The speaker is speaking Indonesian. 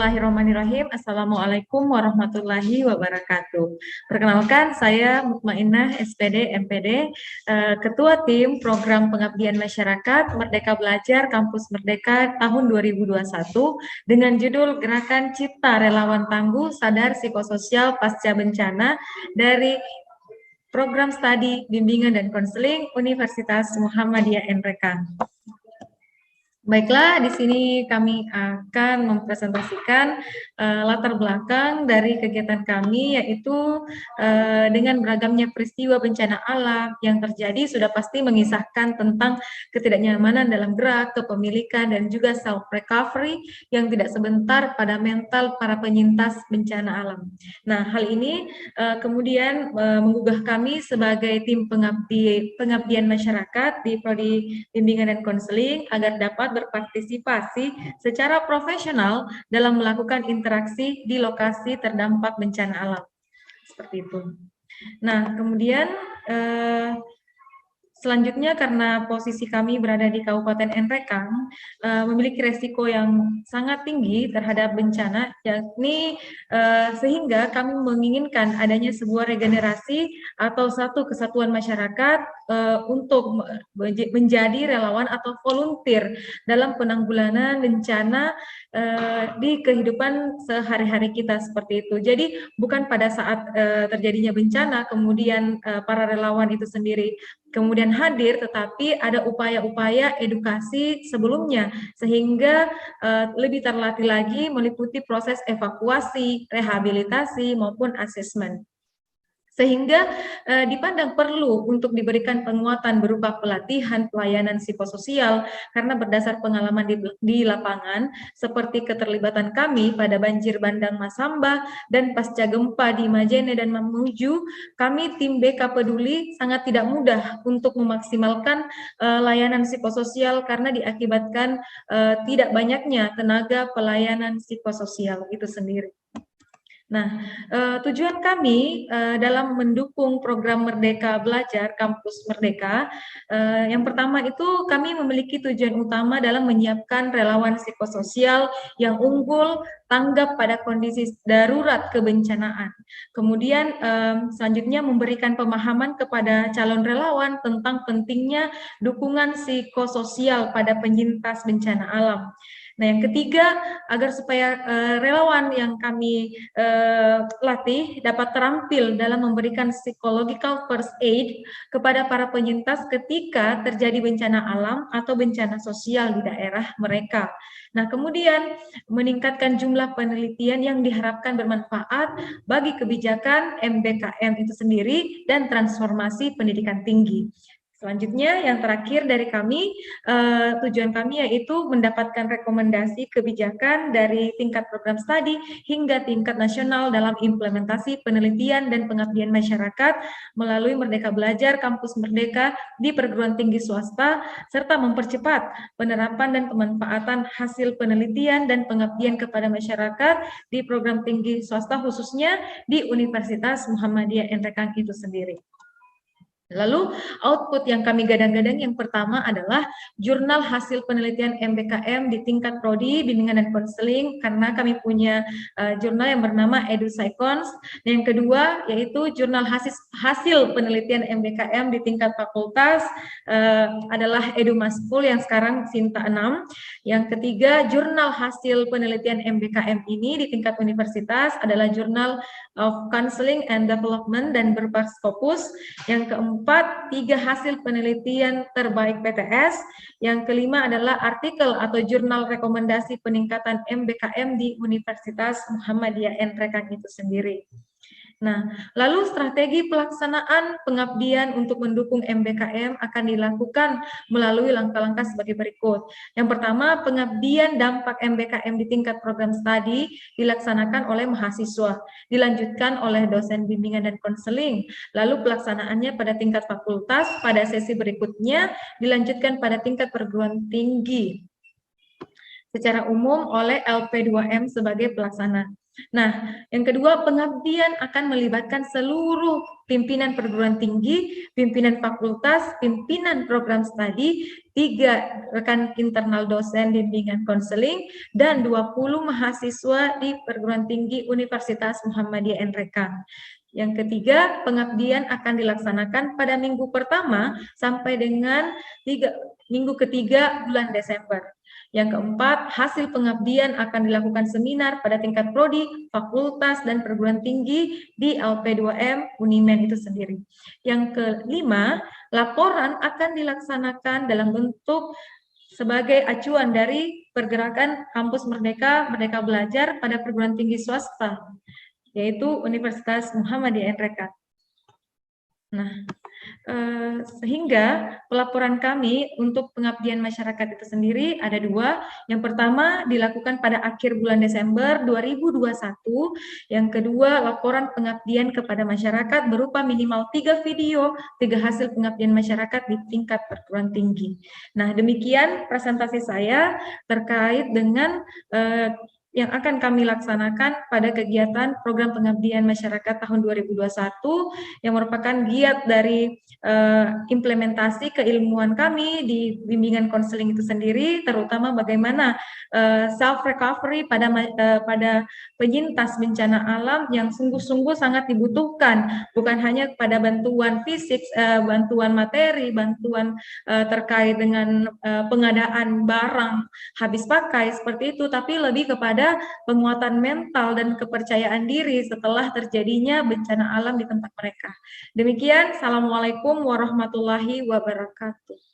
Bismillahirrahmanirrahim. Assalamualaikum warahmatullahi wabarakatuh. Perkenalkan, saya Mutmainah SPD MPD, Ketua Tim Program Pengabdian Masyarakat Merdeka Belajar Kampus Merdeka tahun 2021 dengan judul Gerakan Cipta Relawan Tangguh Sadar Psikososial Pasca Bencana dari Program Studi Bimbingan dan Konseling Universitas Muhammadiyah NRK. Baiklah, di sini kami akan mempresentasikan latar belakang dari kegiatan kami, yaitu dengan beragamnya peristiwa bencana alam yang terjadi sudah pasti mengisahkan tentang ketidaknyamanan dalam gerak, kepemilikan, dan juga self-recovery yang tidak sebentar pada mental para penyintas bencana alam. Nah, hal ini kemudian menggugah kami sebagai tim pengabdian masyarakat di Prodi Bimbingan dan Konseling agar dapat berpartisipasi secara profesional dalam melakukan interaksi di lokasi terdampak bencana alam. Seperti itu. Nah, kemudian selanjutnya, karena posisi kami berada di Kabupaten Nrekang, memiliki resiko yang sangat tinggi terhadap bencana, yakni sehingga kami menginginkan adanya sebuah regenerasi atau satu kesatuan masyarakat untuk menjadi relawan atau volunteer dalam penanggulangan bencana di kehidupan sehari-hari kita seperti itu. Jadi bukan pada saat terjadinya bencana kemudian para relawan itu sendiri kemudian hadir, tetapi ada upaya-upaya edukasi sebelumnya sehingga lebih terlatih lagi meliputi proses evakuasi, rehabilitasi maupun asesmen. Sehingga dipandang perlu untuk diberikan penguatan berupa pelatihan pelayanan psikososial karena berdasar pengalaman di lapangan seperti keterlibatan kami pada banjir bandang Masamba dan pasca gempa di Majene dan Mamuju, kami tim BK Peduli sangat tidak mudah untuk memaksimalkan layanan psikososial karena diakibatkan tidak banyaknya tenaga pelayanan psikososial itu sendiri. Nah, tujuan kami dalam mendukung program Merdeka Belajar Kampus Merdeka, yang pertama itu kami memiliki tujuan utama dalam menyiapkan relawan psikososial yang unggul, tanggap pada kondisi darurat kebencanaan. Kemudian selanjutnya memberikan pemahaman kepada calon relawan tentang pentingnya dukungan psikososial pada penyintas bencana alam. Nah, yang ketiga, agar supaya relawan yang kami latih dapat terampil dalam memberikan psychological first aid kepada para penyintas ketika terjadi bencana alam atau bencana sosial di daerah mereka. Nah, kemudian meningkatkan jumlah penelitian yang diharapkan bermanfaat bagi kebijakan MBKM itu sendiri dan transformasi pendidikan tinggi. Selanjutnya, yang terakhir dari kami, tujuan kami yaitu mendapatkan rekomendasi kebijakan dari tingkat program studi hingga tingkat nasional dalam implementasi penelitian dan pengabdian masyarakat melalui Merdeka Belajar Kampus Merdeka di perguruan tinggi swasta, serta mempercepat penerapan dan pemanfaatan hasil penelitian dan pengabdian kepada masyarakat di program tinggi swasta khususnya di Universitas Muhammadiyah NRK itu sendiri. Lalu output yang kami gadang-gadang yang pertama adalah jurnal hasil penelitian MBKM di tingkat prodi bimbingan dan konseling karena kami punya jurnal yang bernama EduPsycons. Yang kedua yaitu jurnal hasil penelitian MBKM di tingkat fakultas adalah EduMaskul yang sekarang Sinta 6. Yang ketiga jurnal hasil penelitian MBKM ini di tingkat universitas adalah Journal of Counseling and Development dan berupa Scopus. Yang keempat, 3 hasil penelitian terbaik PTS. Yang kelima adalah artikel atau jurnal rekomendasi peningkatan MBKM di Universitas Muhammadiyah NRK itu sendiri. Nah, lalu strategi pelaksanaan pengabdian untuk mendukung MBKM akan dilakukan melalui langkah-langkah sebagai berikut. Yang pertama, pengabdian dampak MBKM di tingkat program studi dilaksanakan oleh mahasiswa, dilanjutkan oleh dosen bimbingan dan konseling, lalu pelaksanaannya pada tingkat fakultas, pada sesi berikutnya dilanjutkan pada tingkat perguruan tinggi. Secara umum oleh LP2M sebagai pelaksana. Nah, yang kedua, pengabdian akan melibatkan seluruh pimpinan perguruan tinggi, pimpinan fakultas, pimpinan program studi, 3 rekan internal dosen bimbingan konseling, dan 20 mahasiswa di perguruan tinggi Universitas Muhammadiyah NRK. Yang ketiga, pengabdian akan dilaksanakan pada minggu pertama sampai dengan minggu ketiga bulan Desember. Yang keempat, hasil pengabdian akan dilakukan seminar pada tingkat prodi, fakultas, dan perguruan tinggi di LP2M Unimen itu sendiri. Yang kelima, laporan akan dilaksanakan dalam bentuk sebagai acuan dari pergerakan Kampus Merdeka, Merdeka Belajar pada perguruan tinggi swasta, yaitu Universitas Muhammadiyah NRK. Nah, sehingga pelaporan kami untuk pengabdian masyarakat itu sendiri ada 2. Yang pertama dilakukan pada akhir bulan Desember 2021. Yang kedua, laporan pengabdian kepada masyarakat berupa minimal 3 video, 3 hasil pengabdian masyarakat di tingkat perguruan tinggi. Nah, demikian presentasi saya terkait dengan yang akan kami laksanakan pada kegiatan program pengabdian masyarakat tahun 2021 yang merupakan giat dari implementasi keilmuan kami di bimbingan konseling itu sendiri, terutama bagaimana self recovery pada penyintas bencana alam yang sungguh-sungguh sangat dibutuhkan, bukan hanya pada bantuan fisik, bantuan materi, bantuan terkait dengan pengadaan barang habis pakai seperti itu, tapi lebih kepada penguatan mental dan kepercayaan diri setelah terjadinya bencana alam di tempat mereka. Demikian, Assalamualaikum warahmatullahi wabarakatuh.